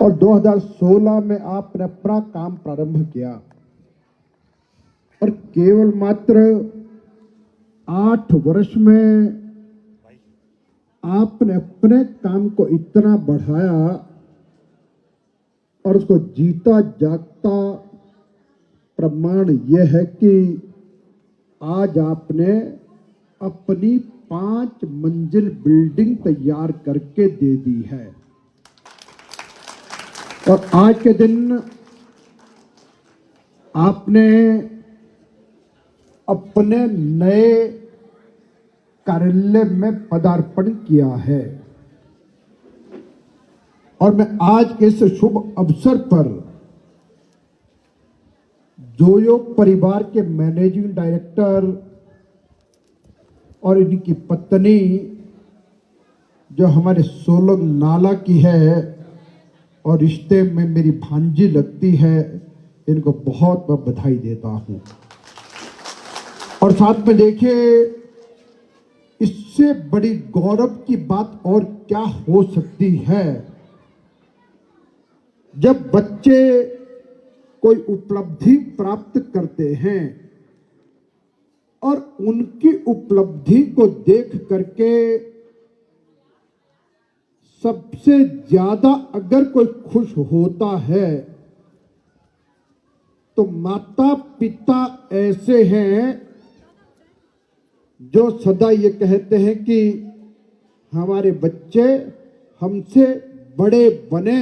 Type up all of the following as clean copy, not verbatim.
और 2016 में आपने अपना काम प्रारंभ किया और केवल मात्र 8 वर्ष में आपने अपने काम को इतना बढ़ाया और उसको जीता जागता प्रमाण यह है कि आज आपने अपनी 5 मंजिल बिल्डिंग तैयार करके दे दी है। और आज के दिन आपने अपने नए कार्यालय में पदार्पण किया है और मैं आज के इस शुभ अवसर पर जोयो परिवार के मैनेजिंग डायरेक्टर और इनकी पत्नी जो हमारे सोलंग नाला की है और रिश्ते में मेरी भांजी लगती है, इनको बहुत बहुत बधाई देता हूं। और साथ में देखिए, इससे बड़ी गौरव की बात और क्या हो सकती है जब बच्चे कोई उपलब्धि प्राप्त करते हैं और उनकी उपलब्धि को देख करके सबसे ज्यादा अगर कोई खुश होता है तो माता पिता ऐसे हैं जो सदा ये कहते हैं कि हमारे बच्चे हमसे बड़े बने।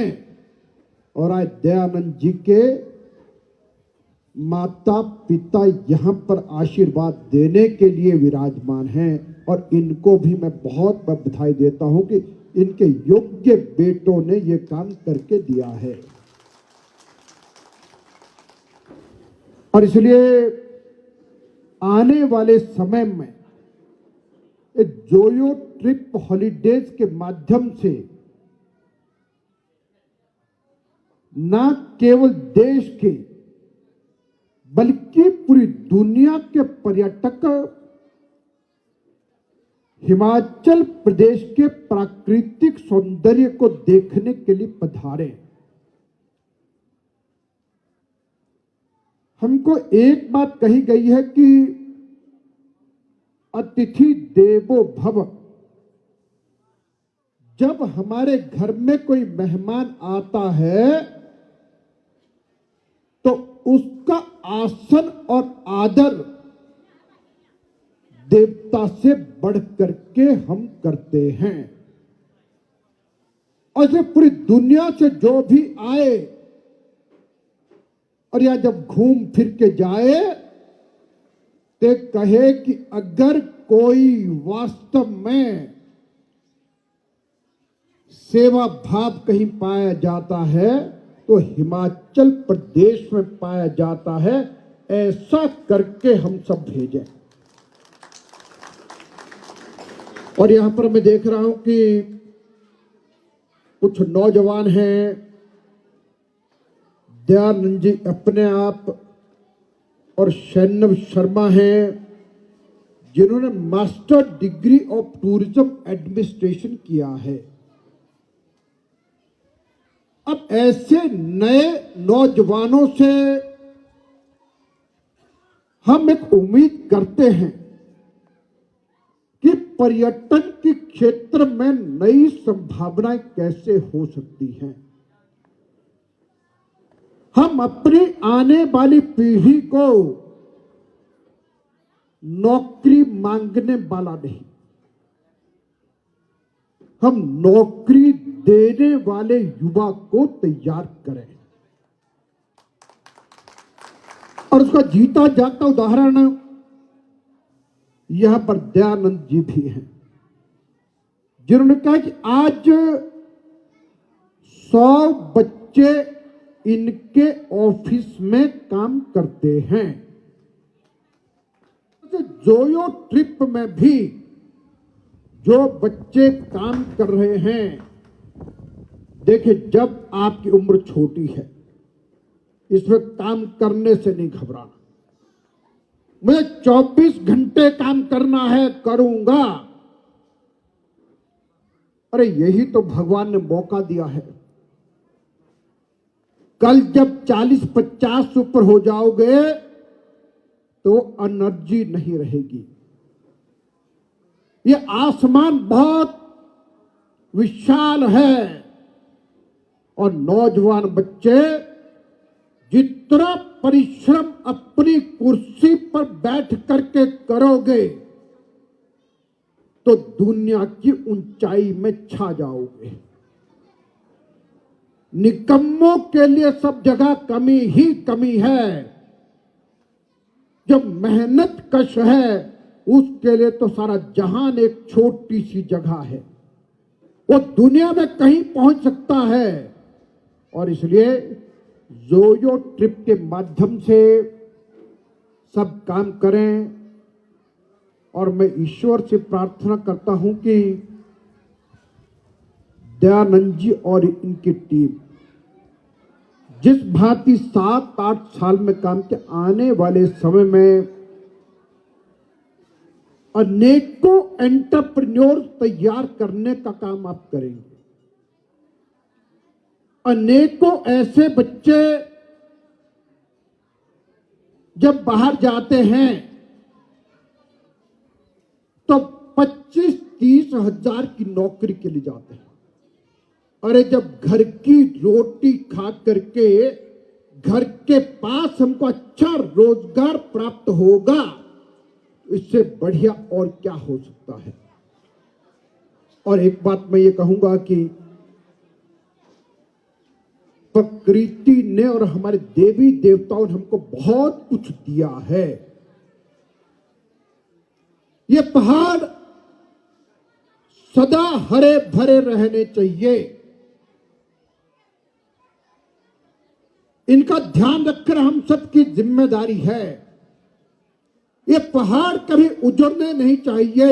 और आज दयानंद जी के माता पिता यहां पर आशीर्वाद देने के लिए विराजमान हैं और इनको भी मैं बहुत बहुत बधाई देता हूं कि इनके योग्य बेटों ने ये काम करके दिया है। और इसलिए आने वाले समय में जोयो ट्रिप हॉलीडेज के माध्यम से ना केवल देश के बल्कि पूरी दुनिया के पर्यटक हिमाचल प्रदेश के प्राकृतिक सौंदर्य को देखने के लिए पधारे। हमको एक बात कही गई है कि अतिथि देवो भव। जब हमारे घर में कोई मेहमान आता है तो उसका आसन और आदर देवता से बढ़ करके हम करते हैं। और जो पूरी दुनिया से जो भी आए और या जब घूम फिर के जाए तो कहे कि अगर कोई वास्तव में सेवा भाव कहीं पाया जाता है तो हिमाचल प्रदेश में पाया जाता है। ऐसा करके हम सब भेजें। और यहां पर मैं देख रहा हूं कि कुछ नौजवान हैं, दयानंद जी अपने आप और शैनव शर्मा हैं जिन्होंने master degree of tourism administration किया है। अब ऐसे नए नौजवानों से हम एक उम्मीद करते हैं कि पर्यटन के क्षेत्र में नई संभावनाएं कैसे हो सकती हैं। हम अपनी आने वाली पीढ़ी को नौकरी मांगने वाला नहीं, हम नौकरी देने वाले युवा को तैयार करें। और उसका जीता जागता उदाहरण यहां पर दयानंद जी भी हैं जिन्होंने कहा कि आज 100 बच्चे इनके ऑफिस में काम करते हैं। तो जोयो ट्रिप में भी जो बच्चे काम कर रहे हैं, देखिए जब आपकी उम्र छोटी है इसमें काम करने से नहीं घबराना। मुझे 24 घंटे काम करना है, करूंगा। अरे यही तो भगवान ने मौका दिया है। कल जब 40-50 से ऊपर हो जाओगे तो एनर्जी नहीं रहेगी। ये आसमान बहुत विशाल है और नौजवान बच्चे जितना परिश्रम अपनी कुर्सी पर बैठ करके करोगे तो दुनिया की ऊंचाई में छा जाओगे। निकम्मों के लिए सब जगह कमी ही कमी है। जो मेहनत कश है उसके लिए तो सारा जहान एक छोटी सी जगह है। वो दुनिया में कहीं पहुंच सकता है और इसलिए जोयो ट्रिप के माध्यम से सब काम करें। और मैं ईश्वर से प्रार्थना करता हूं कि दयानंद जी और इनकी टीम जिस भांति 7-8 साल में काम के आने वाले समय में अनेकों एंटरप्रेन्योर तैयार करने का काम आप करेंगे। अनेकों ऐसे बच्चे जब बाहर जाते हैं तो 25-30 हजार की नौकरी के लिए जाते हैं। अरे जब घर की रोटी खा करके घर के पास हमको अच्छा रोजगार प्राप्त होगा, इससे बढ़िया और क्या हो सकता है। और एक बात मैं ये कहूंगा कि प्रकृति ने और हमारे देवी देवताओं ने हमको बहुत कुछ दिया है। ये पहाड़ सदा हरे भरे रहने चाहिए। इनका ध्यान रखकर हम सबकी जिम्मेदारी है। ये पहाड़ कभी उजड़ने नहीं चाहिए।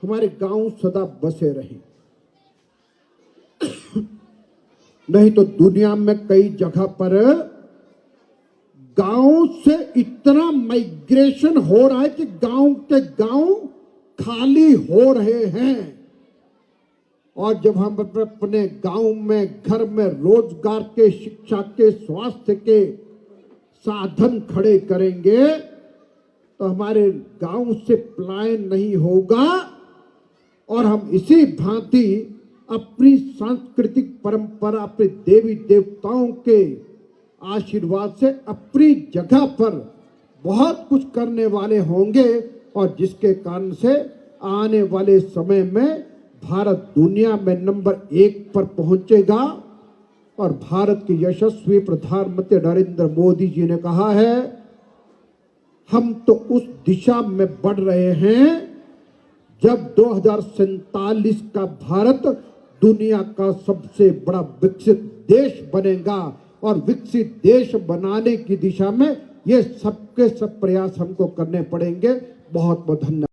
हमारे गांव सदा बसे रहे, नहीं तो दुनिया में कई जगह पर गांव से इतना माइग्रेशन हो रहा है कि गांव के गांव खाली हो रहे हैं। और जब हम अपने गांव में घर में रोजगार के, शिक्षा के, स्वास्थ्य के साधन खड़े करेंगे तो हमारे गांव से पलायन नहीं होगा और हम इसी भांति अपनी सांस्कृतिक परंपरा, अपने देवी देवताओं के आशीर्वाद से अपनी जगह पर बहुत कुछ करने वाले होंगे और जिसके कारण से आने वाले समय में भारत दुनिया में नंबर 1 पर पहुंचेगा। और भारत के यशस्वी प्रधानमंत्री नरेंद्र मोदी जी ने कहा है, हम तो उस दिशा में बढ़ रहे हैं जब 2047 का भारत दुनिया का सबसे बड़ा विकसित देश बनेगा। और विकसित देश बनाने की दिशा में ये सबके सब प्रयास हमको करने पड़ेंगे। बहुत बहुत धन्यवाद।